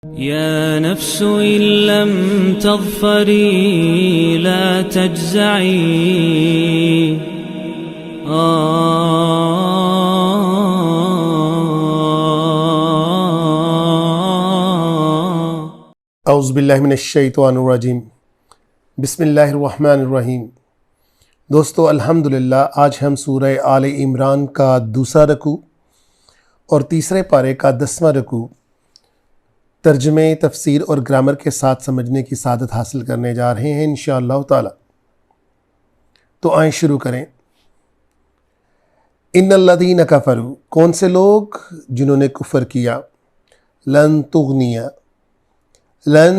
يا نفس إن لم تظفري لا تجزعي اعوذ باللہ من الشیطان الرجیم بسم اللہ الرحمن الرحیم۔ دوستو الحمدللہ آج ہم سورہ آل عمران کا دوسرا رکوع اور تیسرے پارے کا 10واں رکوع ترجمے، تفسیر اور گرامر کے ساتھ سمجھنے کی سعادت حاصل کرنے جا رہے ہیں انشاءاللہ تعالی۔ تو آئیں شروع کریں۔ ان الذین کفروا، کون سے لوگ جنہوں نے کفر کیا، لن تغنیا، لن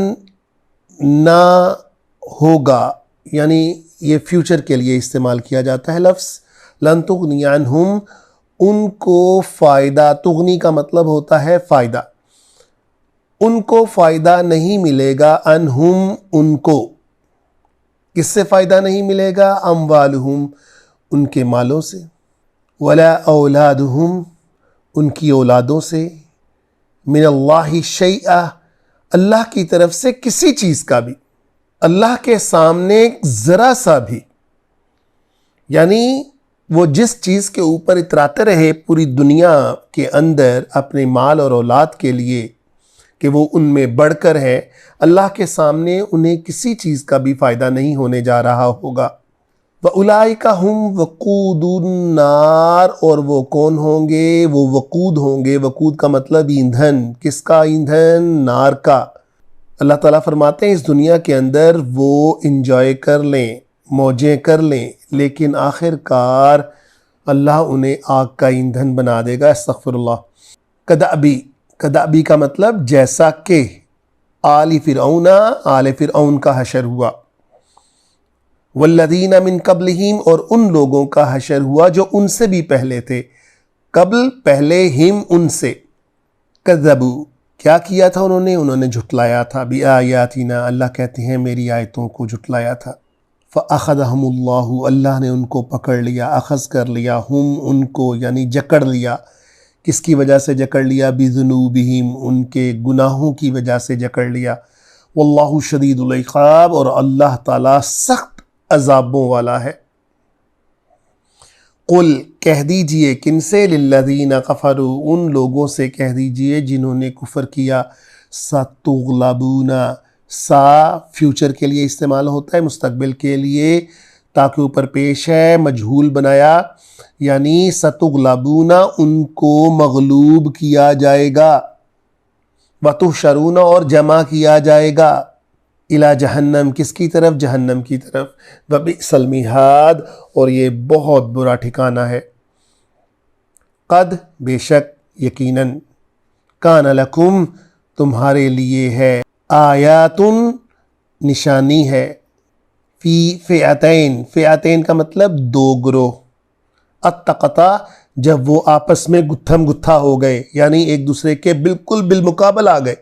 نہ ہوگا، یعنی یہ فیوچر کے لیے استعمال کیا جاتا ہے لفظ لن تغنی عنہم، ان کو فائدہ، تغنی کا مطلب ہوتا ہے فائدہ، ان کو فائدہ نہیں ملے گا، عنہم ان کو، کس سے فائدہ نہیں ملے گا، اموالہم ان کے مالوں سے، ولا اولادہم ان کی اولادوں سے، من اللہ شیئا اللہ کی طرف سے کسی چیز کا بھی، اللہ کے سامنے ذرا سا بھی، یعنی وہ جس چیز کے اوپر اتراتے رہے پوری دنیا کے اندر اپنے مال اور اولاد کے لیے کہ وہ ان میں بڑھ کر ہے، اللہ کے سامنے انہیں کسی چیز کا بھی فائدہ نہیں ہونے جا رہا ہوگا۔ وَأُولَئِكَ هُمْ وَقُودُ النَّارِ، اور وہ کون ہوں گے، وہ وقود ہوں گے۔ وقود کا مطلب ایندھن، کس کا ایندھن، نار کا۔ اللہ تعالیٰ فرماتے ہیں اس دنیا کے اندر وہ انجوائے کر لیں، موجیں کر لیں، لیکن آخر کار اللہ انہیں آگ کا ایندھن بنا دے گا۔ استغفر اللہ۔ کدأبی، کدأبی کا مطلب جیسا کہ، آل فرعون، آل فرعون کا حشر ہوا، والذین من قبلہم اور ان لوگوں کا حشر ہوا جو ان سے بھی پہلے تھے، قبل پہلے، ہم ان سے، کذبوا کیا کیا تھا انہوں نے جھٹلایا تھا، بآیاتنا اللہ کہتے ہیں میری آیتوں کو جھٹلایا تھا، فأخذہم اللہ اللہ نے ان کو پکڑ لیا، اخذ کر لیا، ہم ان کو یعنی جکڑ لیا، کس کی وجہ سے جکڑ لیا، بذنوبہم ان کے گناہوں کی وجہ سے جکڑ لیا، واللہ شدید العقاب اور اللہ تعالیٰ سخت عذابوں والا ہے۔ قل کہہ دیجئے، کن سے، للذین کفروا ان لوگوں سے کہہ دیجئے جنہوں نے کفر کیا، ستغلبون، سا فیوچر کے لیے استعمال ہوتا ہے، مستقبل کے لیے، تاکہ اوپر پیش ہے، مجہول بنایا، یعنی ستغلبون ان کو مغلوب کیا جائے گا، وتحشرون اور جمع کیا جائے گا، الی جہنم کس کی طرف، جہنم کی طرف، وبئس المہاد اور یہ بہت برا ٹھکانہ ہے۔ قد بے شک، یقیناً، کان لکم تمہارے لیے ہے، آیات نشانی ہے، فی فئتین، فئتین کا مطلب دو گروہ، التقطا جب وہ آپس میں گتھم گتھا ہو گئے، یعنی ایک دوسرے کے بالکل بالمقابل آ گئے،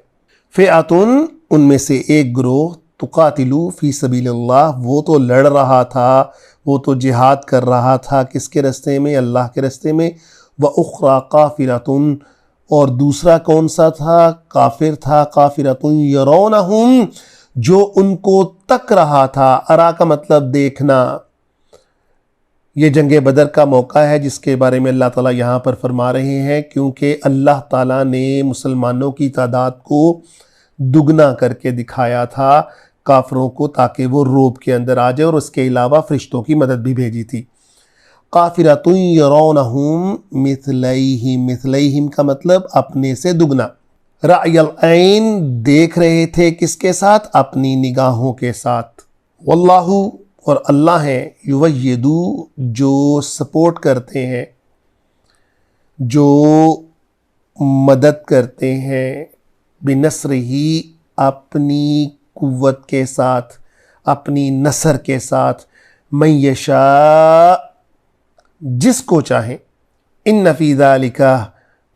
فئتن ان میں سے ایک گروہ، تقاتلو فی سبیل اللہ وہ تو لڑ رہا تھا، وہ تو جہاد کر رہا تھا، کس کے راستے میں، اللہ کے راستے میں، وَأُخْرَى قَافِرَةٌ اور دوسرا کون سا تھا، کافر تھا، قَافِرَةٌ يَرَوْنَهُمْ جو ان کو تک رہا تھا، ارا کا مطلب دیکھنا۔ یہ جنگ بدر کا موقع ہے جس کے بارے میں اللہ تعالیٰ یہاں پر فرما رہے ہیں، کیونکہ اللہ تعالیٰ نے مسلمانوں کی تعداد کو دگنا کر کے دکھایا تھا کافروں کو، تاکہ وہ روب کے اندر آ جائے، اور اس کے علاوہ فرشتوں کی مدد بھی بھیجی تھی۔ قافرۃ یرونہم مثلیہم، مثلیہم کا مطلب اپنے سے دگنا، رأی العین دیکھ رہے تھے کس کے ساتھ، اپنی نگاہوں کے ساتھ، واللہ اور اللہ ہیں، یویدو جو سپورٹ کرتے ہیں، جو مدد کرتے ہیں، بنصرہی اپنی قوت کے ساتھ، اپنی نصر کے ساتھ، من یشاء جس کو چاہیں، ان فی ذالک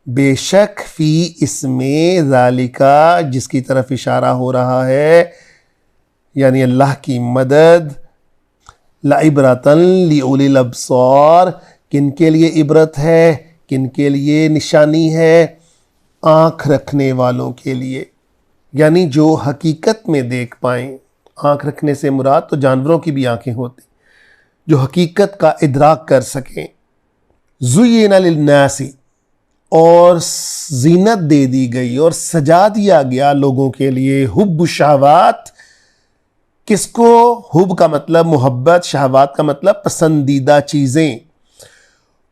بے شک، فی اس میں، ذالک جس کی طرف اشارہ ہو رہا ہے، یعنی اللہ کی مدد، لعبرۃ لأولی الابصار کن کے لیے عبرت ہے، کن کے لیے نشانی ہے، آنکھ رکھنے والوں کے لیے، یعنی جو حقیقت میں دیکھ پائیں. آنکھ رکھنے سے مراد تو جانوروں کی بھی آنکھیں ہوتی جو حقیقت کا ادراک کر سکیں. زُیِّنَ لِلنَّاسِ اور زینت دے دی گئی اور سجا دیا گیا لوگوں کے لیے حب الشہوات. کس کو؟ حب کا مطلب محبت، شہوات کا مطلب پسندیدہ چیزیں.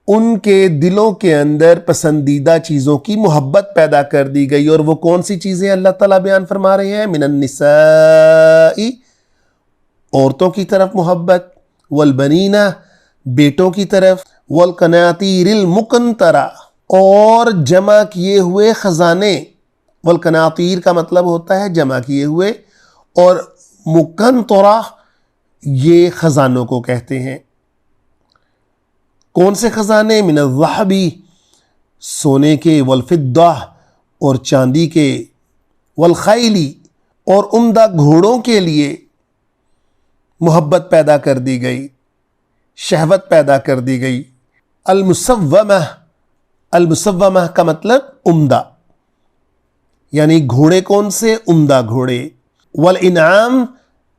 ان کے دلوں کے اندر پسندیدہ چیزوں کی محبت پیدا کر دی گئی. اور وہ کون سی چیزیں اللہ تعالیٰ بیان فرما رہے ہیں؟ من النساء عورتوں کی طرف محبت، والبنین بیٹوں کی طرف، والقناطیر المقنطرہ اور جمع کیے ہوئے خزانے. والقناطیر کا مطلب ہوتا ہے جمع کیے ہوئے، اور مقنطرہ یہ خزانوں کو کہتے ہیں. کون سے خزانے؟ من الذهب سونے کے، والفضہ اور چاندی کے، والخیل اور عمدہ گھوڑوں کے لیے محبت پیدا کر دی گئی، شہوت پیدا کر دی گئی. المسومہ، المسومہ کا مطلب عمدہ، یعنی گھوڑے کون سے؟ عمدہ گھوڑے. والانعام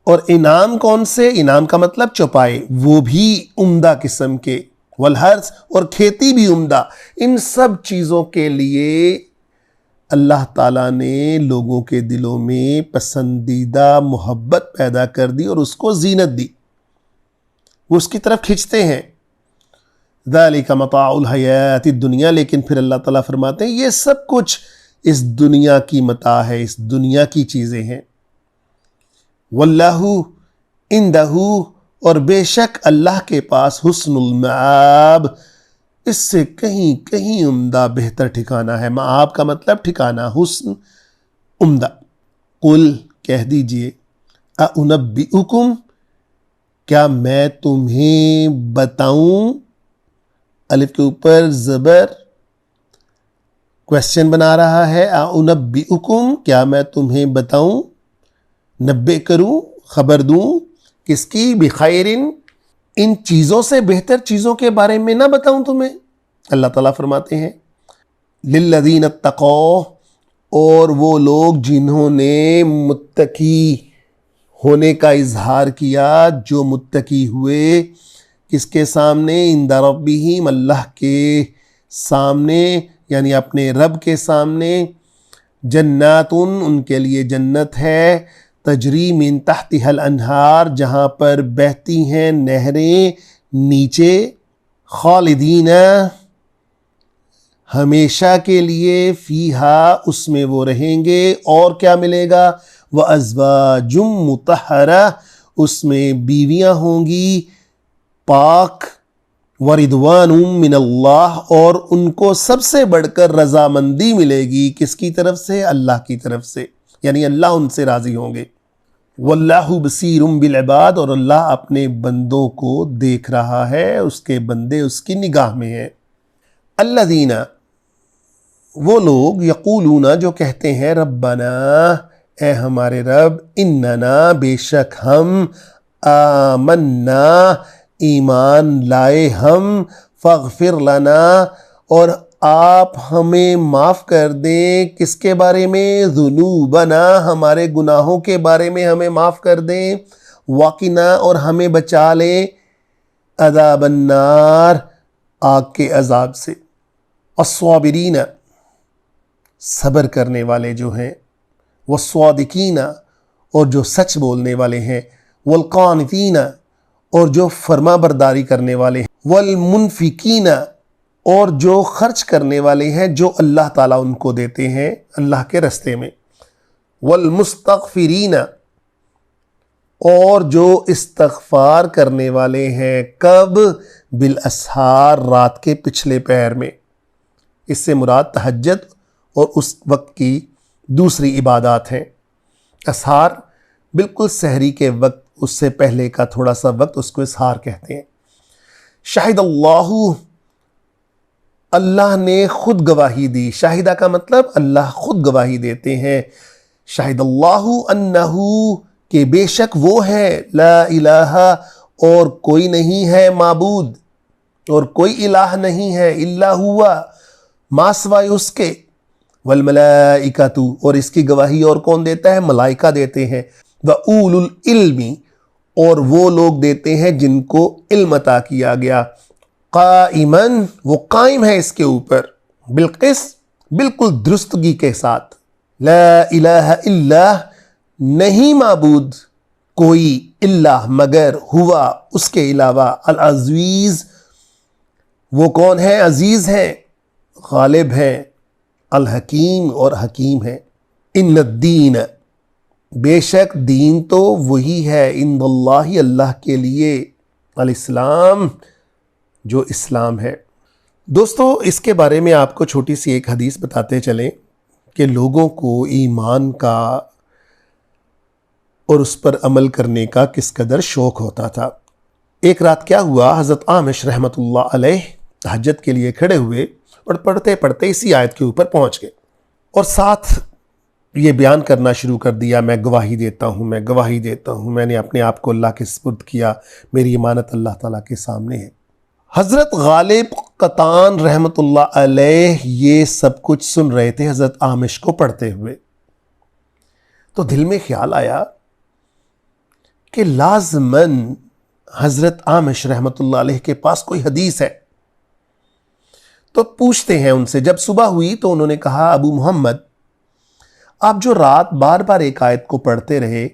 اور انعام کون سے؟ انعام کا مطلب چوپائے، وہ بھی عمدہ قسم کے. والحرث اور کھیتی بھی عمدہ. ان سب چیزوں کے لیے اللہ تعالیٰ نے لوگوں کے دلوں میں پسندیدہ محبت پیدا کر دی اور اس کو زینت دی، وہ اس کی طرف کھنچتے ہیں. ذالک متاع الحیات الدنیا، لیکن پھر اللہ تعالیٰ فرماتے ہیں یہ سب کچھ اس دنیا کی متاع ہے، اس دنیا کی چیزیں ہیں. واللہ عندہ اور بے شک اللہ کے پاس حسن المآب، اس سے کہیں کہیں عمدہ بہتر ٹھکانہ ہے. مآب کا مطلب ٹھکانہ، حسن عمدہ. قل کہہ دیجئے اُنبئکم کیا میں تمہیں بتاؤں، الف کے اوپر زبر کویسچن بنا رہا ہے. اُنبئکم کیا میں تمہیں بتاؤں، نبے کروں، خبر دوں، کس کی؟ بخیرن ان چیزوں سے بہتر چیزوں کے بارے میں نہ بتاؤں تمہیں؟ اللہ تعالیٰ فرماتے ہیں للذین اتقوا اور وہ لوگ جنہوں نے متقی ہونے کا اظہار کیا، جو متقی ہوئے کس کے سامنے؟ عند ربہم اللہ کے سامنے، یعنی اپنے رب کے سامنے. جنات ان کے لیے جنت ہے، تجری من تحتها الانہار جہاں پر بہتی ہیں نہریں نیچے، خالدین ہمیشہ کے لیے، فیہا اس میں وہ رہیں گے. اور کیا ملے گا؟ وازواج مطہرہ اس میں بیویاں ہوں گی پاک، وردوان من اللہ اور ان کو سب سے بڑھ کر رضامندی ملے گی. کس کی طرف سے؟ اللہ کی طرف سے، یعنی اللہ ان سے راضی ہوں گے. واللہ بصیر بالعباد اور اللہ اپنے بندوں کو دیکھ رہا ہے، اس کے بندے اس کی نگاہ میں ہیں. الذین وہ لوگ، یقولون جو کہتے ہیں، ربنا اے ہمارے رب، اننا بے شک ہم، آمنا ایمان لائے ہم، فاغفر لنا اور آپ ہمیں معاف کر دیں. کس کے بارے میں؟ ذنوبنا ہمارے گناہوں کے بارے میں ہمیں معاف کر دیں. وقنا اور ہمیں بچا لیں عذاب النار آگ کے عذاب سے. الصابرین صبر کرنے والے جو ہیں، والصادقین اور جو سچ بولنے والے ہیں، والقانتین اور جو فرما برداری کرنے والے ہیں، والمنفقین اور جو خرچ کرنے والے ہیں جو اللہ تعالیٰ ان کو دیتے ہیں اللہ کے رستے میں، والمستغفرین اور جو استغفار کرنے والے ہیں. کب؟ بالاسحار رات کے پچھلے پہر میں. اس سے مراد تہجد اور اس وقت کی دوسری عبادات ہیں. اسحار بالکل سحری کے وقت، اس سے پہلے کا تھوڑا سا وقت، اس کو اسحار کہتے ہیں. شاہد اللہ اللہ نے خود گواہی دی. شاہدہ کا مطلب اللہ خود گواہی دیتے ہیں. شاہد اللہ انہو کہ بے شک وہ ہے، لا الہ اور کوئی نہیں ہے معبود اور کوئی الہ نہیں ہے، الا ہوا ما سوائے اس کے، والملائکۃ، اور اس کی گواہی اور کون دیتا ہے؟ ملائکہ دیتے ہیں، وَأُولُو الْعِلْمِ، اور وہ لوگ دیتے ہیں جن کو علم عطا کیا گیا، قائماً، وہ قائم ہے اس کے اوپر، بالقسط، بالکل درستگی کے ساتھ، لا الہ الا، نہیں معبود کوئی الا مگر، ہوا اس کے علاوہ، العزیز، وہ کون ہے؟ عزیز ہے، غالب ہے، الحکیم، اور حکیم ہے۔ ان الدین، بے شک دین تو وہی ہے، عند اللہ، اللہ کے لیے، الاسلام، جو اسلام ہے۔ دوستو اس کے بارے میں آپ کو چھوٹی سی ایک حدیث بتاتے چلیں کہ لوگوں کو ایمان کا اور اس پر عمل کرنے کا کس قدر شوق ہوتا تھا۔ ایک رات کیا ہوا، حضرت عامش رحمۃ اللہ علیہ تہجد کے لیے کھڑے ہوئے اور پڑھتے پڑھتے اسی آیت کے اوپر پہنچ گئے، اور ساتھ یہ بیان کرنا شروع کر دیا، میں گواہی دیتا ہوں، میں گواہی دیتا ہوں، میں نے اپنے آپ کو اللہ کے سپرد کیا، میری امانت اللہ تعالیٰ کے سامنے ہے۔ حضرت غالب قطان رحمۃ اللہ علیہ یہ سب کچھ سن رہے تھے حضرت عامش کو پڑھتے ہوئے، تو دل میں خیال آیا کہ لازماً حضرت عامش رحمۃ اللہ علیہ کے پاس کوئی حدیث ہے، تو پوچھتے ہیں ان سے۔ جب صبح ہوئی تو انہوں نے کہا، ابو محمد، آپ جو رات بار بار ایک آیت کو پڑھتے رہے،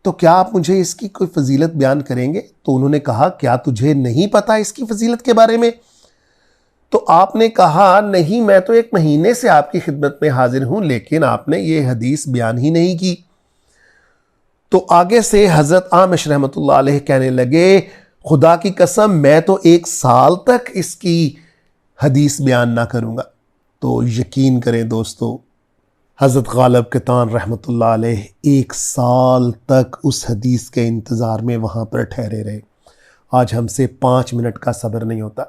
تو کیا آپ مجھے اس کی کوئی فضیلت بیان کریں گے؟ تو انہوں نے کہا، کیا تجھے نہیں پتا اس کی فضیلت کے بارے میں؟ تو آپ نے کہا، نہیں، میں تو ایک مہینے سے آپ کی خدمت میں حاضر ہوں، لیکن آپ نے یہ حدیث بیان ہی نہیں کی۔ تو آگے سے حضرت عامش رحمۃ اللہ علیہ کہنے لگے، خدا کی قسم میں تو 1 سال تک اس کی حدیث بیان نہ کروں گا۔ تو یقین کریں دوستو، حضرت غالب قطان رحمۃ اللہ علیہ 1 سال تک اس حدیث کے انتظار میں وہاں پر ٹھہرے رہے۔ آج ہم سے 5 منٹ کا صبر نہیں ہوتا،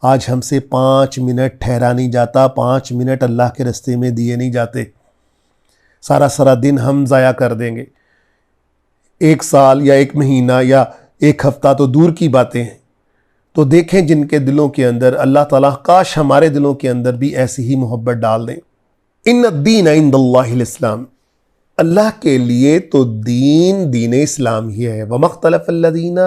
آج ہم سے 5 منٹ ٹھہرا نہیں جاتا، 5 منٹ اللہ کے راستے میں دیے نہیں جاتے، سارا دن ہم ضائع کر دیں گے۔ 1 سال یا 1 مہینہ یا 1 ہفتہ تو دور کی باتیں ہیں۔ تو دیکھیں جن کے دلوں کے اندر، اللہ تعالیٰ کاش ہمارے دلوں کے اندر بھی ایسی ہی محبت ڈال دیں۔ ان الدین عند اللہ الاسلام، اللہ کے لیے تو دین اسلام ہی ہے۔ وما اختلف الذین،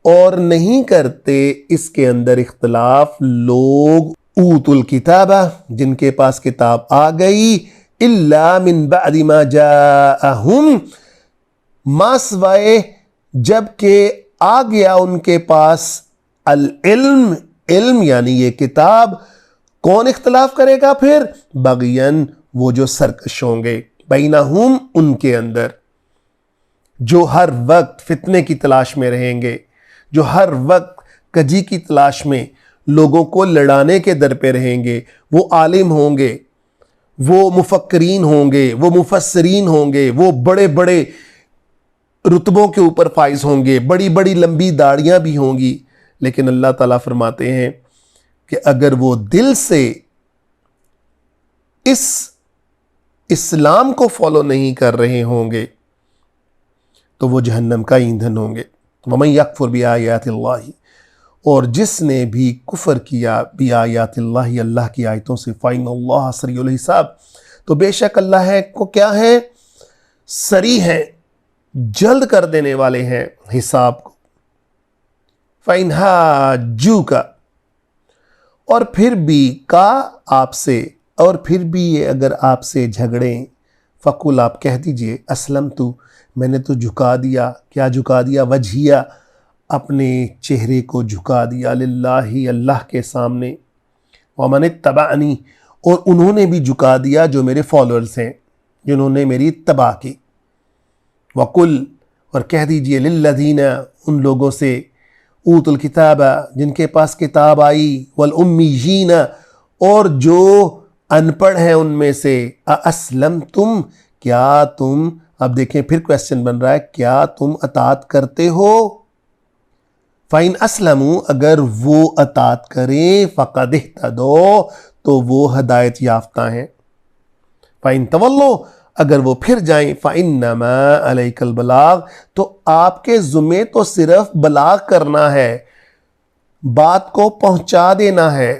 اور نہیں کرتے اس کے اندر اختلاف لوگ، اوتوا الکتاب، جن کے پاس کتاب آ گئی، الا من بعد ما جاءہم، ما سوائے جب کہ آ گیا ان کے پاس العلم، علم یعنی یہ کتاب۔ کون اختلاف کرے گا پھر؟ بغین، وہ جو سرکش ہوں گے، بینہم، ان کے اندر، جو ہر وقت فتنے کی تلاش میں رہیں گے، جو ہر وقت کجی کی تلاش میں لوگوں کو لڑانے کے در پہ رہیں گے۔ وہ عالم ہوں گے، وہ مفکرین ہوں گے، وہ مفسرین ہوں گے، وہ بڑے بڑے رتبوں کے اوپر فائز ہوں گے، بڑی بڑی لمبی داڑیاں بھی ہوں گی، لیکن اللہ تعالیٰ فرماتے ہیں کہ اگر وہ دل سے اس اسلام کو فالو نہیں کر رہے ہوں گے تو وہ جہنم کا ایندھن ہوں گے۔ وَمَن يَكْفُرْ بِآيَاتِ اللَّهِ، اور جس نے بھی کفر کیا بِآيَاتِ اللَّهِ، اللہ کی آیتوں سے، فَإِنَّ اللَّهَ سَرِيعُ الْحِسَابِ، تو بے شک اللہ کو کیا ہے؟ سریع ہے، جلد کر دینے والے ہیں حساب کو۔ فَإِنْ حَاجُّوكَ، اور پھر بھی کا آپ سے، اور پھر بھی یہ اگر آپ سے جھگڑیں، فَقُلْ، آپ کہہ دیجئے، اسلمت، میں نے تو جھکا دیا، کیا جھکا دیا؟ وجہیہ، اپنے چہرے کو جھکا دیا، للہ، اللہ کے سامنے، وَمَنِ اتَّبَعَنِی، اور انہوں نے بھی جھکا دیا جو میرے فالوورز ہیں، جنہوں نے میری اتباع کی۔ وَقُلْ، اور کہہ دیجئے، لِلَّذِینَ، ان لوگوں سے، اوتوا الکتاب، جن کے پاس کتاب آئی، والأمیین، اور جو ان پڑھ ہیں ان میں سے، اسلمتم، کیا تم، اب دیکھیں پھر کویسچن بن رہا ہے، کیا تم اطاعت کرتے ہو؟ فَإِنْ أَسْلَمُوا، اگر وہ اطاعت کریں، فَقَدْ اهْتَدَوْا، تو وہ ہدایت یافتہ ہیں۔ فَإِنْ تَوَلَّوْا، اگر وہ پھر جائیں، فَإِنَّمَا عَلَيْكَ الْبَلَاغُ، تو آپ کے ذمے تو صرف بلاغ کرنا ہے، بات کو پہنچا دینا ہے۔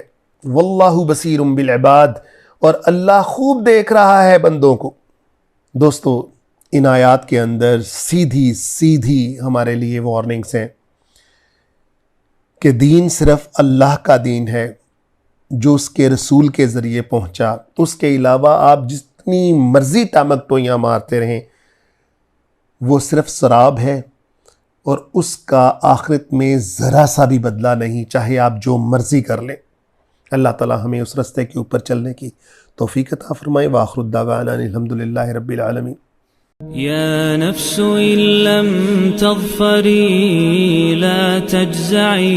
وَاللَّهُ بَصِيرٌ بِالْعِبَادِ، اور اللہ خوب دیکھ رہا ہے بندوں کو. دوستو ان آیات کے اندر سیدھی سیدھی ہمارے لیے وارننگز ہیں کہ دین صرف اللہ کا دین ہے جو اس کے رسول کے ذریعے پہنچا. اس کے علاوہ آپ جتنی مرضی ٹامک ٹوئیاں مارتے رہیں وہ صرف سراب ہے اور اس کا آخرت میں ذرا سا بھی بدلہ نہیں، چاہے آپ جو مرضی کر لیں. اللہ تعالی ہمیں اس رستے کے اوپر چلنے کی توفیق عطا فرمائے. وآخر الدعوانا الحمدللہ رب العالمین. يا نفس إن لم تظفري لا تجزعي